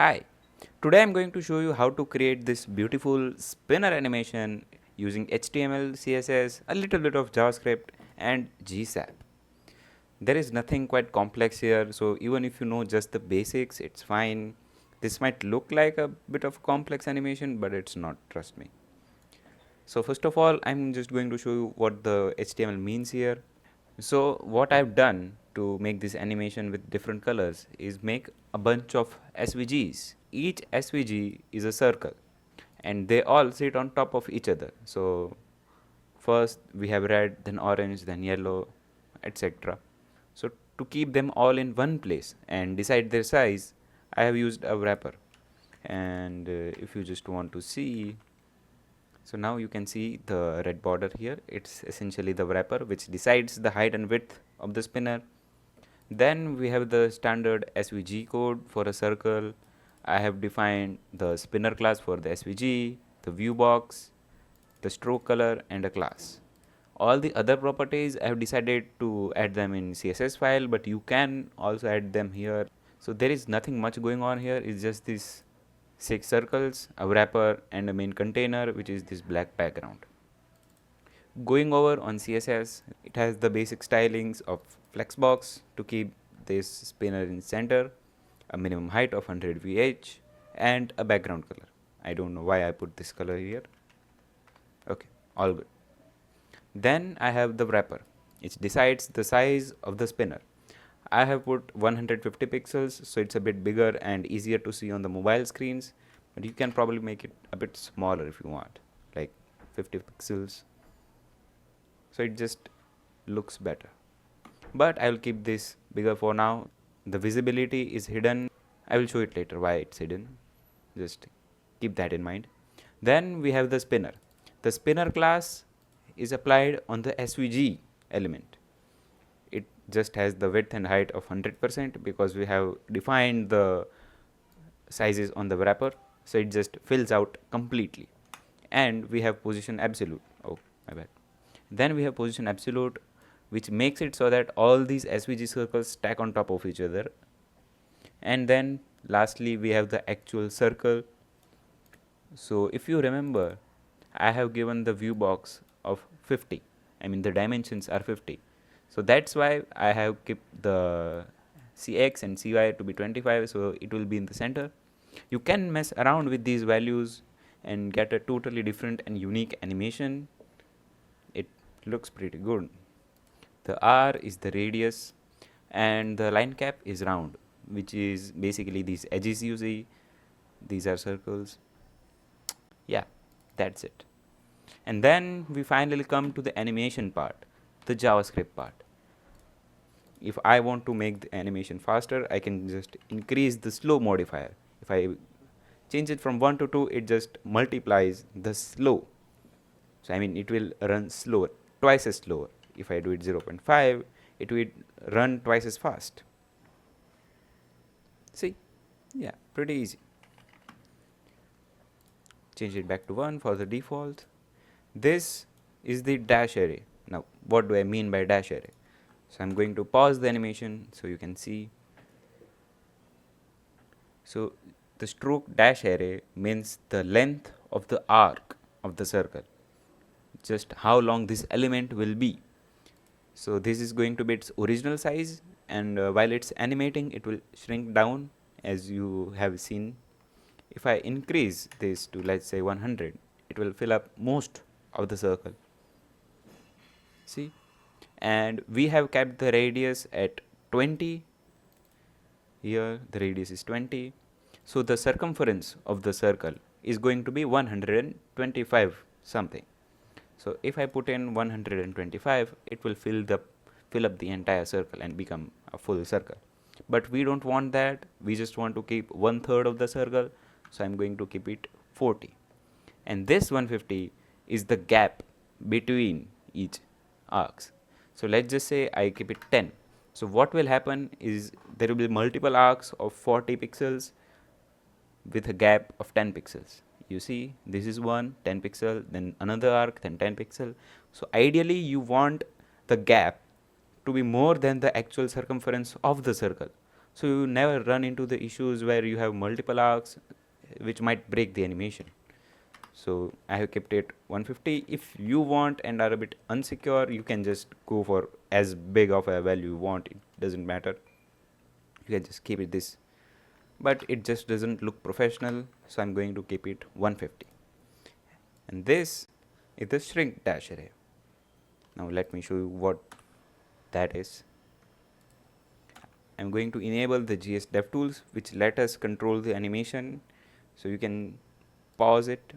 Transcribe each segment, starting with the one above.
Hi, today I'm going to show you how to create this beautiful spinner animation using HTML, CSS, a little bit of JavaScript and GSAP. There is nothing quite complex here, so even if you know just the basics, it's fine. This might look like a bit of complex animation, but it's not, trust me. So first of all, I'm just going to show you what the HTML means here. So what I've done to make this animation with different colors is make a bunch of SVGs. Each SVG is a circle and they all sit on top of each other. So first we have red, then orange, then yellow, etc. So to keep them all in one place and decide their size, I have used a wrapper. And if you just want to see, so now you can see the red border here. It's essentially the wrapper which decides the height and width of the spinner. Then we have the standard SVG code for a circle. I have defined the spinner class for the SVG, the view box, the stroke color and a class. All the other properties I have decided to add them in CSS file, but you can also add them here. So there is nothing much going on here. It's just this 6 circles, a wrapper and a main container which is this black background. Going over on CSS, it has the basic stylings of flexbox to keep this spinner in center, a minimum height of 100 VH and a background color. I don't know why I put this color here. Okay, all good. Then I have the wrapper. It decides the size of the spinner. I have put 150 pixels, so it's a bit bigger and easier to see on the mobile screens, but you can probably make it a bit smaller if you want, like 50 pixels. So it just looks better. But I will keep this bigger for now. The visibility is hidden. I will show it later why it's hidden. Just keep that in mind. Then we have the spinner. The spinner class is applied on the SVG element. It just has the width and height of 100% because we have defined the sizes on the wrapper, so it just fills out completely. And we have position absolute. Oh, my bad. Then we have position absolute, which makes it so that all these SVG circles stack on top of each other. And then lastly we have the actual circle. So if you remember, I have given the view box of 50. I mean the dimensions are 50. So that's why I have kept the CX and CY to be 25, so it will be in the center. You can mess around with these values and get a totally different and unique animation. It looks pretty good. The R is the radius and the line cap is round, which is basically these edges you see. These are circles. Yeah, that's it. And then we finally come to the animation part, the JavaScript part. If I want to make the animation faster, I can just increase the slow modifier. If I change it from 1 to 2, it just multiplies the slow. So I mean it will run slower, twice as slower. If I do it 0.5, it will run twice as fast. See? Yeah, pretty easy. Change it back to 1 for the default. This is the dash array. Now what do I mean by dash array? So I'm going to pause the animation so you can see. So the stroke dash array means the length of the arc of the circle, just how long this element will be. So this is going to be its original size, and while it's animating it will shrink down as you have seen. If I increase this to, let's say, 100, it will fill up most of the circle. See? And we have kept the radius at 20. Here the radius is 20. So the circumference of the circle is going to be 125 something. So if I put in 125, it will fill up the entire circle and become a full circle. But we don't want that. We just want to keep 1/3 of the circle. So I'm going to keep it 40. And this 150 is the gap between each arcs. So let's just say I keep it 10. So what will happen is there will be multiple arcs of 40 pixels with a gap of 10 pixels. You see, this is one 10 pixel, then another arc, then 10 pixel. So ideally you want the gap to be more than the actual circumference of the circle. so you never run into the issues where you have multiple arcs which might break the animation. So I have kept it 150. If you want and are a bit unsecure, you can just go for as big of a value you want, it doesn't matter, you can just keep it this, but it just doesn't look professional, so I'm going to keep it 150. And this is the shrink dash array. Now let me show you what that is. I'm going to enable the GS DevTools, which let us control the animation, so you can pause it.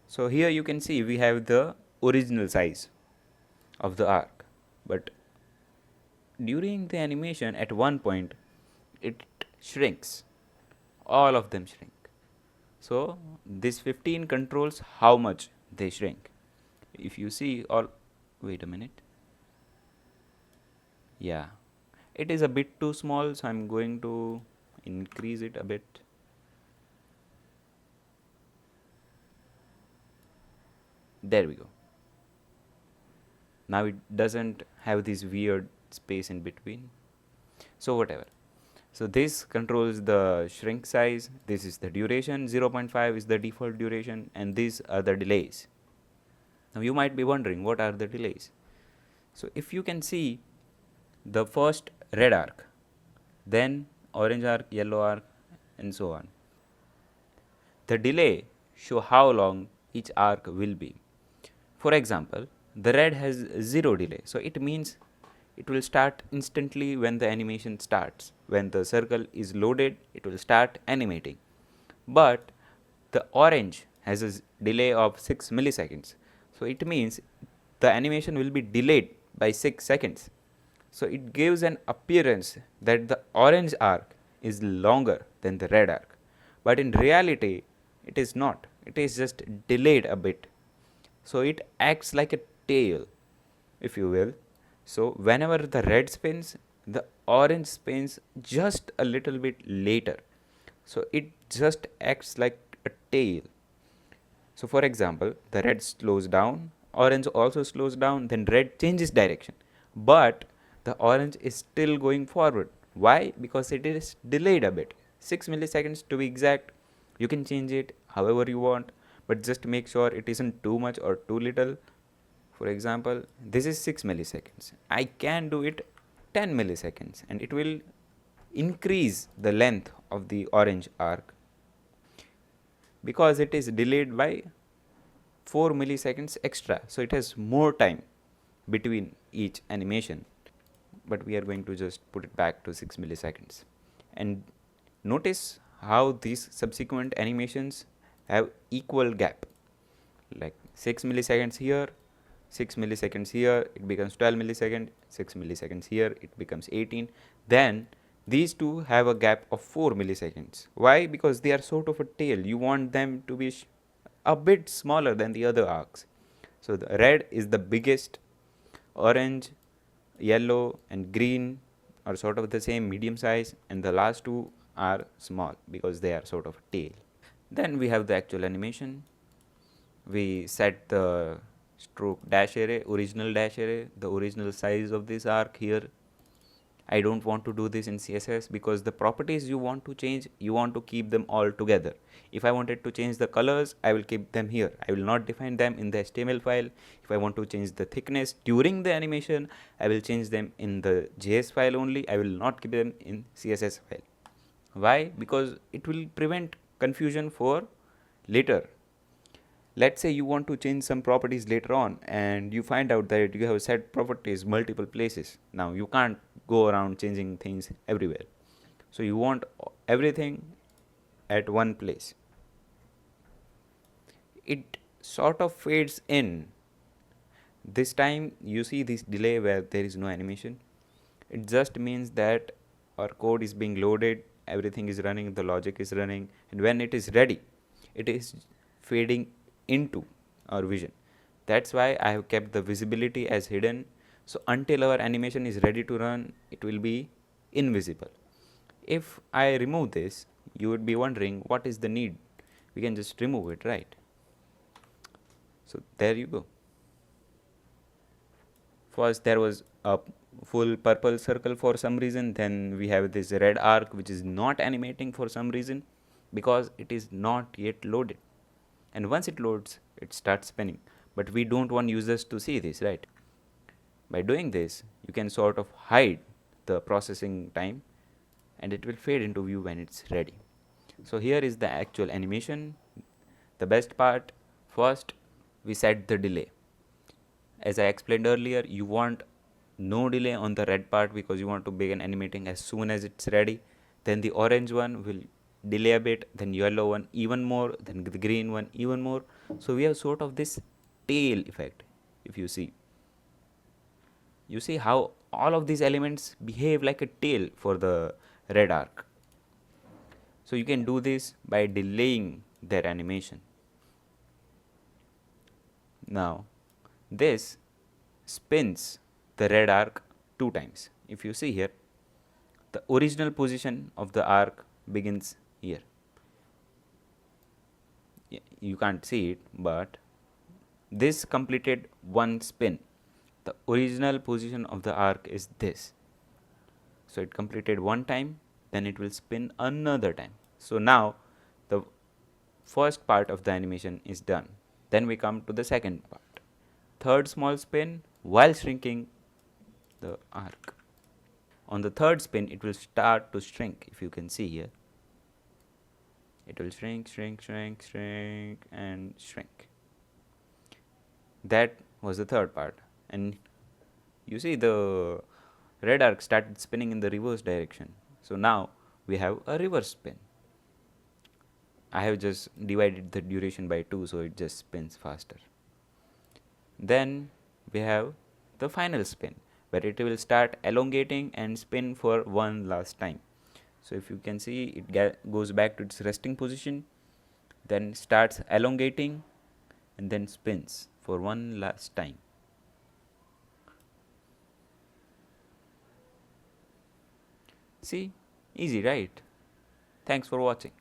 So here you can see we have the original size of the arc, but during the animation at one point it shrinks, all of them shrink. So this 15 controls how much they shrink. If you see all, wait a minute, yeah, it is a bit too small, so I'm going to increase it a bit. There we go. Now it doesn't have this weird space in between. So whatever. So this controls the shrink size, this is the duration, 0.5 is the default duration, and these are the delays. Now you might be wondering, what are the delays? So if you can see the first red arc, then orange arc, yellow arc, and so on. The delay show how long each arc will be. For example, the red has 0 delay, so it means it will start instantly when the animation starts. When the circle is loaded, it will start animating. But the orange has a delay of 6 milliseconds, so it means the animation will be delayed by 6 seconds. So it gives an appearance that the orange arc is longer than the red arc, but in reality it is not, it is just delayed a bit. So it acts like a tail, if you will. So whenever the red spins, the orange spins just a little bit later. So it just acts like a tail. So for example, the red slows down, orange also slows down, then red changes direction. But the orange is still going forward. Why? Because it is delayed a bit. 6 milliseconds to be exact. You can change it however you want, but just make sure it isn't too much or too little. For example, this is 6 milliseconds. I can do it 10 milliseconds and it will increase the length of the orange arc because it is delayed by 4 milliseconds extra. So it has more time between each animation. But we are going to just put it back to 6 milliseconds. And notice how these subsequent animations have equal gap. Like 6 milliseconds here, 6 milliseconds here, it becomes 12 milliseconds, 6 milliseconds here, it becomes 18. Then these two have a gap of 4 milliseconds. Why? Because they are sort of a tail. You want them to be a bit smaller than the other arcs. So the red is the biggest, orange, yellow and green are sort of the same medium size, and the last two are small because they are sort of a tail. Then we have the actual animation. We set the stroke dash array, original dash array, the original size of this arc here. I don't want to do this in CSS because the properties you want to change, you want to keep them all together. If I wanted to change the colors, I will keep them here. I will not define them in the HTML file. If I want to change the thickness during the animation, I will change them in the JS file only. I will not keep them in CSS file. Why? Because it will prevent confusion for later. Let's say you want to change some properties later on and you find out that you have set properties multiple places. Now you can't go around changing things everywhere. So you want everything at one place. It sort of fades in. This time you see this delay where there is no animation. It just means that our code is being loaded, everything is running, the logic is running, and when it is ready, it is fading into our vision. That's why I have kept the visibility as hidden. So until our animation is ready to run, it will be invisible. If I remove this, you would be wondering what is the need. We can just remove it, right? So there you go. First there was a full purple circle for some reason, then we have this red arc which is not animating for some reason because it is not yet loaded. And once it loads, it starts spinning. But we don't want users to see this, right? By doing this, you can sort of hide the processing time and it will fade into view when it's ready. So here is the actual animation. The best part, first we set the delay. As I explained earlier, you want no delay on the red part because you want to begin animating as soon as it's ready. Then the orange one will delay a bit, then yellow one even more, then the green one even more. So we have sort of this tail effect. If you see how all of these elements behave like a tail for the red arc. So you can do this by delaying their animation. Now this spins the red arc 2 times. If you see here, the original position of the arc begins here. You can't see it, but this completed one spin. The original position of the arc is this. So it completed one time, then it will spin another time. So now the first part of the animation is done. Then we come to the second part. Third small spin while shrinking the arc. On the third spin, it will start to shrink. If you can see here, it will shrink, shrink, shrink, shrink, and shrink. That was the third part. And you see the red arc started spinning in the reverse direction. So now we have a reverse spin. I have just divided the duration by 2, so it just spins faster. Then we have the final spin, where it will start elongating and spin for one last time. So if you can see, it goes back to its resting position, then starts elongating and then spins for one last time. See, easy, right? Thanks for watching.